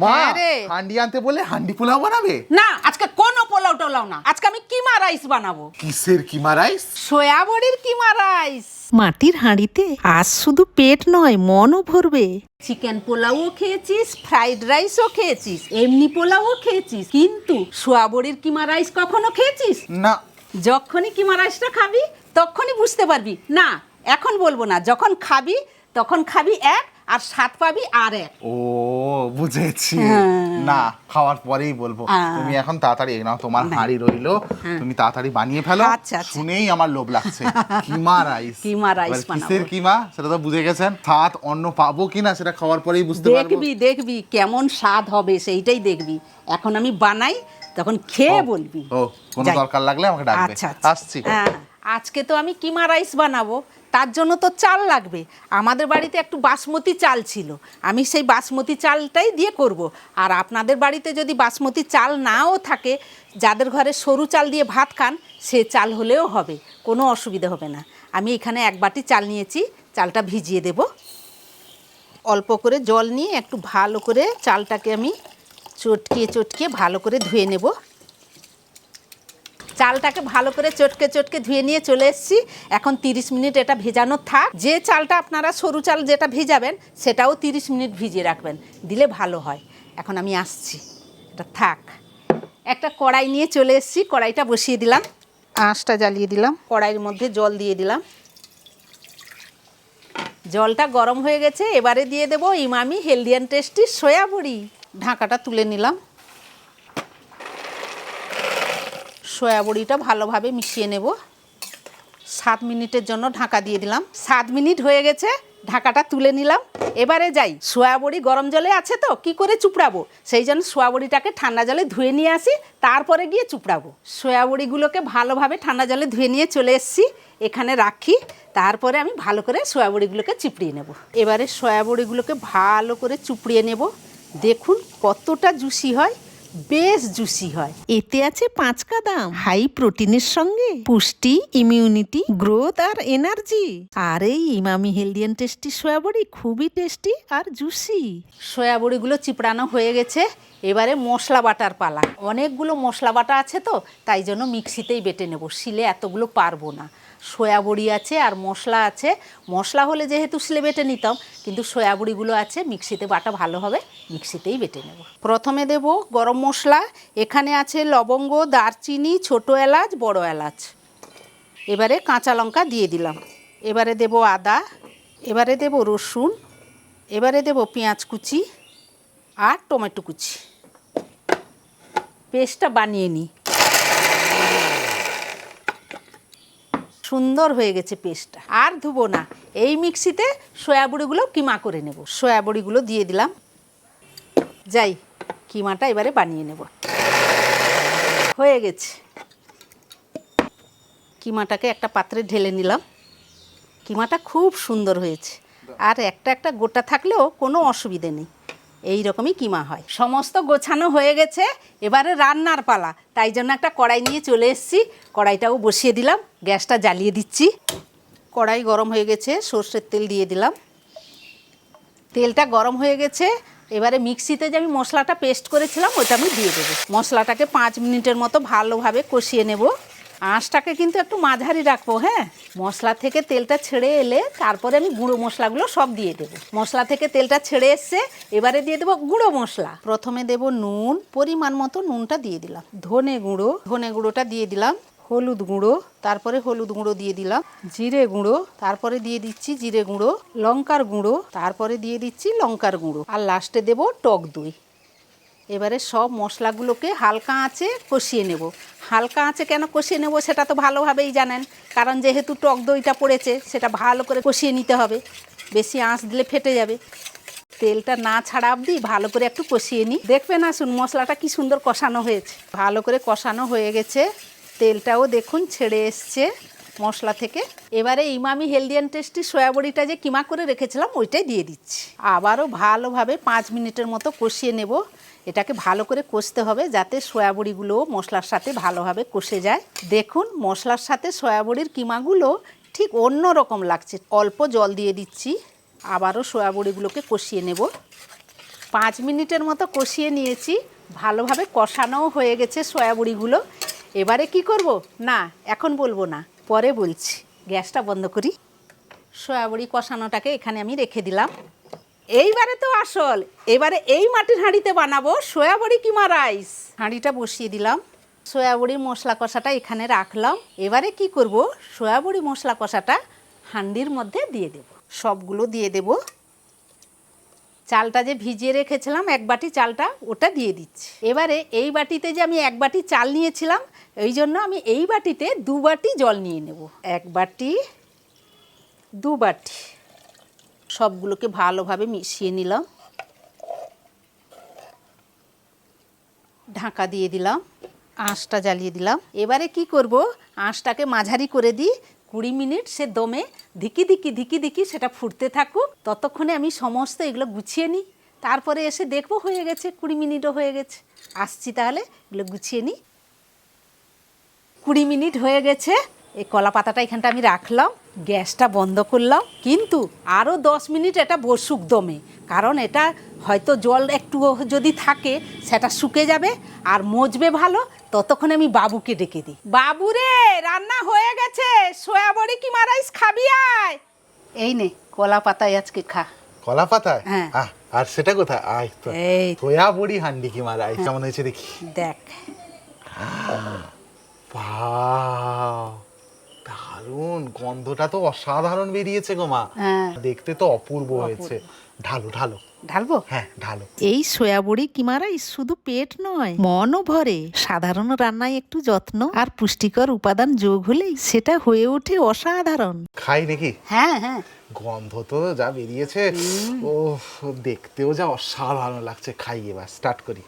মা হান্ডি আনতে বলে হান্ডি পোলাও বানাবে? না, আজকে কোনো পোলাও টোলাও না, আজকে আমি কিমা রাইস বানাবো। কিসের কিমা রাইস? সয়া বড়ির কিমা রাইস। মাটির হাঁড়িতে আজ শুধু পেট নয়, মনও ভরবে। চিকেন পোলাওও খেয়েছিস, ফ্রাইড রাইসও খেয়েছিস, এমনি পোলাওও খেয়েছিস, কিন্তু সোয়া বড়ির কিমা রাইস কখনো খেয়েছিস না। যখনই কিমা রাইসটা খাবি তখনই বুঝতে পারবি। না, এখন বলবো না, যখন খাবি তখন খাবি এক, আর স্বাদ পাবি আর এক। ও বুঝেছি। না, খাওয়ার পরেই বলবো। তুমি এখন তাড়াতাড়ি নাও, তোমার হাঁড়ি রইলো, তুমি তাড়াতাড়ি বানিয়ে ফেলো। আচ্ছা। শুনেই আমার লোভ লাগছে। কিমা রাইস। কিমা রাইস বানাবো। কিসের কিমা সেটা তো বুঝে গেছেন। স্বাদ অন্য পাবো কিনা সেটা খাওয়ার পরেই বুঝতে পারবো। দেখবি কেমন স্বাদ হবে সেইটাই দেখবি। এখন আমি বানাই, তখন খেয়ে বলবি। ও, কোনো দরকার লাগলে আমাকে ডাকবে। আচ্ছা। আসছি। আজকে তো আমি কিমা রাইস বানাবো, তার জন্য তো চাল লাগবে। আমাদের বাড়িতে একটু বাসমতি চাল ছিল, আমি সেই বাসমতি চালটাই দিয়ে করব। আর আপনাদের বাড়িতে যদি বাসমতি চাল নাও থাকে, যাদের ঘরে সরু চাল দিয়ে ভাত খান, সে চাল হলেও হবে, কোনো অসুবিধা হবে না। আমি এখানে 1 বাটি চাল নিয়েছি, চালটা ভিজিয়ে দেব। অল্প করে জল নিয়ে একটু ভালো করে চালটাকে আমি চটকিয়ে ভালো করে ধুয়ে নেব। চালটাকে ভালো করে চটকে ধুয়ে নিয়ে চলে এসেছি। এখন 30 মিনিট এটা ভেজানো থাক। যে চালটা আপনারা সরু চাল যেটা ভিজাবেন, সেটাও 30 মিনিট ভিজিয়ে রাখবেন, দিলে ভালো হয়। এখন আমি আসছি, এটা থাক। একটা কড়াই নিয়ে চলে এসেছি, কড়াইটা বসিয়ে দিলাম, আঁচটা জ্বালিয়ে দিলাম, কড়াইয়ের মধ্যে জল দিয়ে দিলাম। জলটা গরম হয়ে গেছে, এবারে দিয়ে দেবো Emami healthy and tasty soya বড়ি। ঢাকাটা তুলে নিলাম। সয়া বড়িটা ভালোভাবে মিশিয়ে নেব। 7 মিনিটের জন্য ঢাকা দিয়ে দিলাম। 7 মিনিট হয়ে গেছে, ঢাকাটা তুলে নিলাম। এবারে যাই, সয়া বড়ি গরম জলে আছে তো, কি করে চুপড়াবো, সেই জন্য সয়া বড়িটাকে ঠান্ডা জলে ধুয়ে নিয়ে আসি, তারপরে গিয়ে চুপড়াবো। সয়া বড়িগুলোকে ভালোভাবে ঠান্ডা জলে ধুয়ে নিয়ে চলে এসেছি, এখানে রাখি। তারপরে আমি ভালো করে সয়া বড়িগুলোকে চিপড়িয়ে নেব। এবারে সয়া বড়িগুলোকে ভালো করে চুপড়িয়ে নেব। দেখুন কতটা জুসি হয়, বেশ জুসি হয়। এতে আছে 5 কাদাম, হাই প্রোটিনের সঙ্গে পুষ্টি, ইমিউনিটি, গ্রোথ আর এনার্জি। আর এই Emami healthy and tasty soya বড়ি খুবই টেস্টি আর জুসি। সয়া বড়িগুলো চিপড়ানো হয়ে গেছে, এবারে মশলা বাটার পালা। অনেকগুলো মশলা বাটা আছে তো, তাই জন্য মিক্সিতেই বেটে নেব, শিলে এতগুলো পারবো না। সয়া বড়ি আছে আর মশলা আছে, মশলা হলে যেহেতু শিলে বেটে নিতাম, কিন্তু সয়া বড়িগুলো আছে, মিক্সিতে বাটা ভালো হবে, মিক্সিতেই বেটে নেব। প্রথমে দেব গরম মশলা, এখানে আছে লবঙ্গ, দারচিনি, ছোটো এলাচ, বড় এলাচ। এবারে কাঁচা লঙ্কা দিয়ে দিলাম। এবারে দেব আদা, এবারে দেব রসুন, এবারে দেব পেঁয়াজ কুচি আর টমেটো কুচি। পেস্টটা বানিয়ে নিই। সুন্দর হয়ে গেছে পেস্টটা, আর ধুবো না। এই মিক্সিতে সয়া বড়িগুলো কিমা করে নেব। সয়া বড়িগুলো দিয়ে দিলাম। যাই, কিমাটা এবারে বানিয়ে নেব। হয়ে গেছে, কিমাটাকে একটা পাত্রে ঢেলে নিলাম। কিমাটা খুব সুন্দর হয়েছে, আর একটা গোটা থাকলেও কোনো অসুবিধে নেই। এই রকমই কিমা হয়। সমস্ত গোছানো হয়ে গেছে, এবারে রান্নার পালা। তাই জন্য একটা কড়াই নিয়ে চলে এসেছি, কড়াইটাও বসিয়ে দিলাম, গ্যাসটা জ্বালিয়ে দিচ্ছি। কড়াই গরম হয়ে গেছে, সর্ষের তেল দিয়ে দিলাম। তেলটা গরম হয়ে গেছে, এবারে মিক্সিতে যে আমি মশলাটা পেস্ট করেছিলাম ওটা আমি দিয়ে দেবো। মশলাটাকে 5 মিনিটের মতো ভালোভাবে কষিয়ে নেব। আঁচটাকে কিন্তু একটু মাঝারি রাখবো। হ্যাঁ, মশলা থেকে তেলটা ছেড়ে এলে তারপরে আমি গুঁড়ো মশলাগুলো সব দিয়ে দেবো। মশলা থেকে তেলটা ছেড়ে এসছে, এবারে দিয়ে দেবো গুঁড়ো মশলা। প্রথমে দেব নুন, পরিমাণ মতো নুনটা দিয়ে দিলাম। ধনে গুঁড়োটা দিয়ে দিলাম। হলুদ গুঁড়ো, তারপরে হলুদ গুঁড়ো দিয়ে দিলাম। জিরে গুঁড়ো, তারপরে দিয়ে দিচ্ছি জিরে গুঁড়ো। লঙ্কার গুঁড়ো, তারপরে দিয়ে দিচ্ছি লঙ্কার গুঁড়ো। আর লাস্টে দেব টক দই। এবারে সব মশলাগুলোকে হালকা আঁচে কষিয়ে নেব। হালকা আঁচে কেন কষিয়ে নেব সেটা তো ভালোভাবেই জানেন, কারণ যেহেতু টক দইটা পড়েছে, সেটা ভালো করে কষিয়ে নিতে হবে, বেশি আঁচ দিলে ফেটে যাবে। তেলটা না ছাড়া অবধি ভালো করে একটু কষিয়ে নিই। দেখবেন, আসুন মশলাটা কি সুন্দর কষানো হয়েছে। ভালো করে কষানো হয়ে গেছে, তেলটাও দেখুন ছেড়ে এসছে মশলা থেকে। এবারে Emami healthy and tasty soya বড়িটা যে কিমা করে রেখেছিলাম ওইটাই দিয়ে দিচ্ছি। আবারও ভালোভাবে 5 মিনিটের মতো কষিয়ে নেব। এটাকে ভালো করে কষতে হবে, যাতে সয়া বড়িগুলো মশলার সাথে ভালোভাবে কষে যায়। দেখুন, মশলার সাথে সয়া বড়ির কিমাগুলো ঠিক অন্য রকম লাগছে। অল্প জল দিয়ে দিচ্ছি, আবারও সয়া বড়িগুলোকে কষিয়ে নেব। 5 মিনিটের মতো কষিয়ে নিয়েছি, ভালোভাবে কষানোও হয়ে গেছে সয়াবড়িগুলো। এবারে কি করব? না এখন বলবো না, পরে বলছি। গ্যাসটা বন্ধ করি। সয়াবড়ি কষানোটাকে এখানে আমি রেখে দিলাম। এইবারে তো আসল, এবারে এই মাটির হাঁড়িতে বানাবো সয়াবড়ি কিমা রাইস। হাঁড়িটা বসিয়ে দিলাম, সয়াবড়ির মশলা কষাটা এখানে রাখলাম। এবারে কি করব? সয়াবড়ি মশলা কষাটা হাঁড়ির মধ্যে দিয়ে দেব, সবগুলো দিয়ে দেব। চালটা যে ভিজিয়ে রেখেছিলাম 1 বাটি চালটা, ওটা দিয়ে দিচ্ছি। এবারে এই বাটিতে যে আমি 1 বাটি চাল নিয়েছিলাম, এই জন্য আমি এই বাটিতে 2 বাটি জল নিয়ে নেব। 1 বাটি 2 বাটি সবগুলোকে ভালোভাবে মিশিয়ে নিলাম। ঢাকা দিয়ে দিলাম, আঁচটা জ্বালিয়ে দিলাম। এবারে কি করব? আঁচটাকে মাঝারি করে দিই, 20 মিনিট সে দমে ধিকি ধিকি সেটা ফুটতে থাকুক। ততক্ষণে আমি সমস্ত এগুলো গুছিয়ে নিই, তারপরে এসে দেখবো হয়ে গেছে, 20 মিনিটও হয়ে গেছে। আসছি তাহলে, এগুলো গুছিয়ে নিই। 20 মিনিট হয়ে গেছে। এই কলা পাতাটা এখানটা আমি রাখলাম, গ্যাসটা বন্ধ করলাম। কিন্তু আরও 10 মিনিট এটা বসুক দমে, কারণ এটা হয়তো জল একটু যদি থাকে সেটা শুকে যাবে আর মজবে ভালো। ততক্ষণে আমি বাবুকে ডেকে দিই। বাবু রে, রান্না হয়ে গেছে, সয়াবড়ি কিমা রাইস খাবি আয়। এই নে কলা পাতায় আজকে খা। কলা পাতায়? হ্যাঁ। আর সেটা কোথায়? আয় তো, এই সয়াবড়ি হান্ডি কিমা রাইস কেমন হয়েছে দেখি। দেখ, বাহ, দারুণ, গন্ধটা তো অসাধারণ বেরিয়েছে গো মা। হ্যাঁ। দেখতে তো অপূর্ব হয়েছে। ঢালো ঢালো। ঢালবো? হ্যাঁ ঢালো। এই সয়াবড়ি কিমা রাইস শুধু পেট নয়, মনও ভরে। সাধারণ রান্নায় একটু যত্ন আর পুষ্টিকর উপাদান যোগ হলেই সেটা হয়ে ওঠে অসাধারণ। খাই নাকি? হ্যাঁ হ্যাঁ। গন্ধ তো যা বেরিয়েছে, ও দেখতেও যা অসাধারণ লাগছে। খাই, এবার স্টার্ট করি।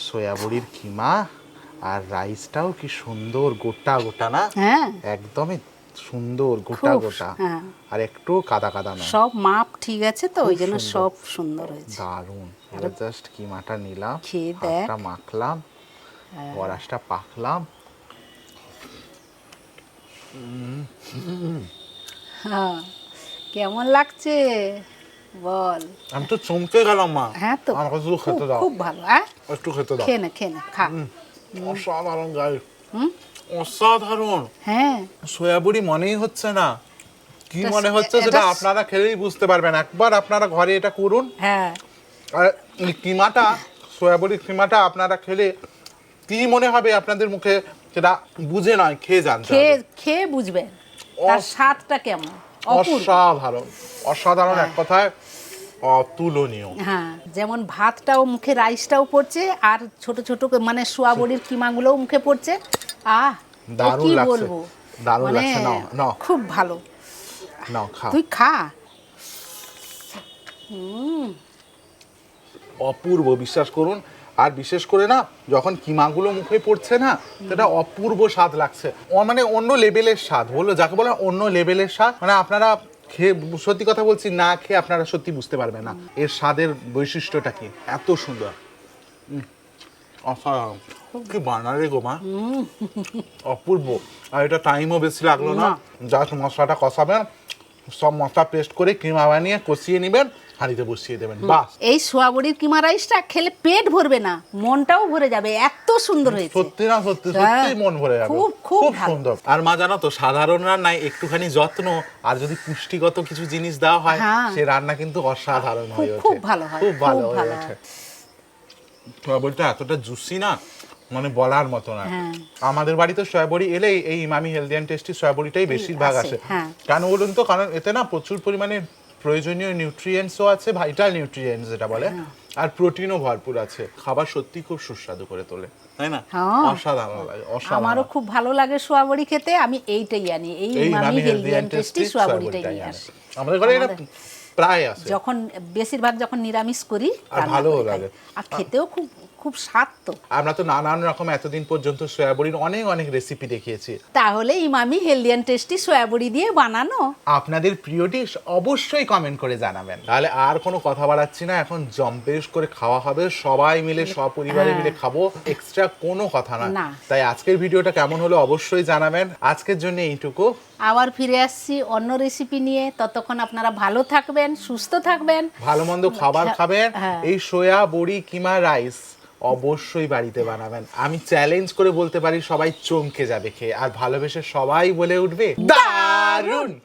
সয়াবড়ির কিমা আর রাইসটাও কি সুন্দর, গোটা গোটা না? হ্যাঁ, একদমই সুন্দর, গোটা গোটা। হ্যাঁ। আর একটু কাদা কাদা নয়। সব মাপ ঠিক আছে তো, ওই জন্য সুন্দর। সব সুন্দর হয়েছে। দারুণ। এবার জাস্ট কিমাটা নিলাম, খেয়ে দেখ। হাতটা মাখলাম, বড়াসটা পাকলাম। হ্যাঁ, কেমন লাগছে বল? আমি তো চমকে গেলাম মা। হ্যাঁ তো, আমাকে শুধু খেতে দাও, খুব ভালো। হ্যাঁ, একটু খেতে দাও। খেয়ে নে খা। অসাধারণ গাইস, অসাধারণ। হ্যাঁ, সয়াবড়ি মনেই হচ্ছে না, কি এটা- মনে হচ্ছে সেটা আপনারা খেলেই বুঝতে পারবেন। একবার আপনারা ঘরে এটা করুন। হ্যাঁ, আর এই কিমাটা, সয়াবড়ির কিমাটা আপনারা খেলে কি মনে হবে আপনাদের মুখে সেটা বুঝে নয়, খেয়ে যান। খেয়ে বুঝবেন তার স্বাদটা কেমন। অপূর্ব। অসাধারণ, অসাধারণ, এক কথায় অতুলনীয়। হ্যাঁ, যেমন ভাতটাও মুখে, রাইসটাও পড়ছে, আর ছোট ছোট মানে সোয়াবড়ির কিমাগুলোও মুখে পড়ছে। আহ, দারুণ কি লাগছে, বলবো, দারুণ মানে লাগছে। নাও নাও খুব ভালো। নাও, খাও। তুই খা। অপূর্ব, বিশ্বাস করুন। আর বিশেষ করে না, যখন কিমাগুলো মুখে পড়ছে না, সেটা অপূর্ব স্বাদ লাগছে। মানে অন্য লেভেলের স্বাদ, বললো যাকে বলে অন্য লেভেলের স্বাদ। মানে আপনারা খেয়ে, সত্যি কথা বলছি, না খেয়ে আপনারা সত্যি বুঝতে পারবেন না এর স্বাদের বৈশিষ্ট্যটা কি। এত সুন্দর, অসাধারণ। কি বানারে গো মা, অপূর্ব। আর এটা টাইমও বেশি লাগলো না। জাস্ট মশলাটা কষাবেন, সব মশলা পেস্ট করে কিমা বানিয়ে কষিয়ে নেবেন, হাঁড়িতে বসিয়ে দেবেন, বাস। এই সোয়াবড়ির কিমা রাইসটা খেলে পেট ভরবে না, মনটাও ভরে যাবে, এত সুন্দর হয়েছে। সত্যি না, সত্যি সত্যি মন ভরে যাবে। খুব খুব খুব ভালো। সুন্দর। আর মা জানো তো, সাধারণ রান্নায় একটুখানি যত্ন আর যদি পুষ্টিগত কিছু জিনিস দেওয়া হয়, হ্যাঁ। সে রান্না কিন্তু অসাধারণ হয়ে ওঠে। খুব ভালো হয়, খুব ভালো খুব হয়ে ভালো ওঠে। হয়। সয়াবড়িটা এতটা জুসি না, মানে বলার মতো না। হ্যাঁ। আমাদের বাড়িতে সয়াবড়ি এলে এই ইমামি হেলদি অ্যান্ড টেস্টি সয়াবড়িটাই বেশিরভাগ আসে, আসে। হ্যাঁ। কেন বলুন তো? কারণ এতে না প্রচুর পরিমাণে প্রয়োজনীয় নিউট্রিয়েন্টসও আছে, ভাইটাল নিউট্রিয়েন্টস যেটা বলে, আর প্রোটিনও ভরপুর আছে। খাবার সত্যি খুব সুস্বাদু করে তোলে, তাই না? হ্যাঁ। অসাধারণ লাগে, অসাধারণ। আমারও খুব ভালো লাগে সোয়াবড়ি খেতে। আমি এইটাই আনি, এই ইমামি হেলদি অ্যান্ড টেস্টি সোয়াবড়িটাই নিয়ে আসি। আমাদের ঘরে এটা প্রায় আছে। যখন বেশিরভাগ যখন নিরামিষ করি, আর রান্না ভালোও করে খাই। লাগে। আর খেতেও খুব খুব স্বাদ তো। আমরা তো নানান রকম এতদিন পর্যন্ত সয়াবড়ির অনেক অনেক রেসিপি দেখিয়েছি। তাহলে ইমামি হেলদি অ্যান্ড টেস্টি সোয়াবড়ি দিয়ে বানানো আপনাদের প্রিয় ডিশ অবশ্যই কমেন্ট করে জানাবেন। তাহলে আর কোনো কথা বাড়াচ্ছি না, এখন জম্পেশ করে খাওয়া হবে, সবাই মিলে সপরিবারে মিলে খাবো, এক্সট্রা কোনো কথা না। তাই আজকের ভিডিওটা কেমন হলো অবশ্যই জানাবেন। আজকের জন্য এইটুকু। আবার ফিরে আসছি অন্য রেসিপি নিয়ে। ততক্ষণ আপনারা ভালো থাকবেন, সুস্থ থাকবেন, ভালো মন্দ খাবার খাবেন। হ্যাঁ। এই সোয়া বড়ি কিমা রাইস অবশ্যই বাড়িতে বানাবেন। আমি চ্যালেঞ্জ করে বলতে পারি সবাই চমকে যাবে খেয়ে, আর ভালোবেসে সবাই বলে উঠবে দারুণ।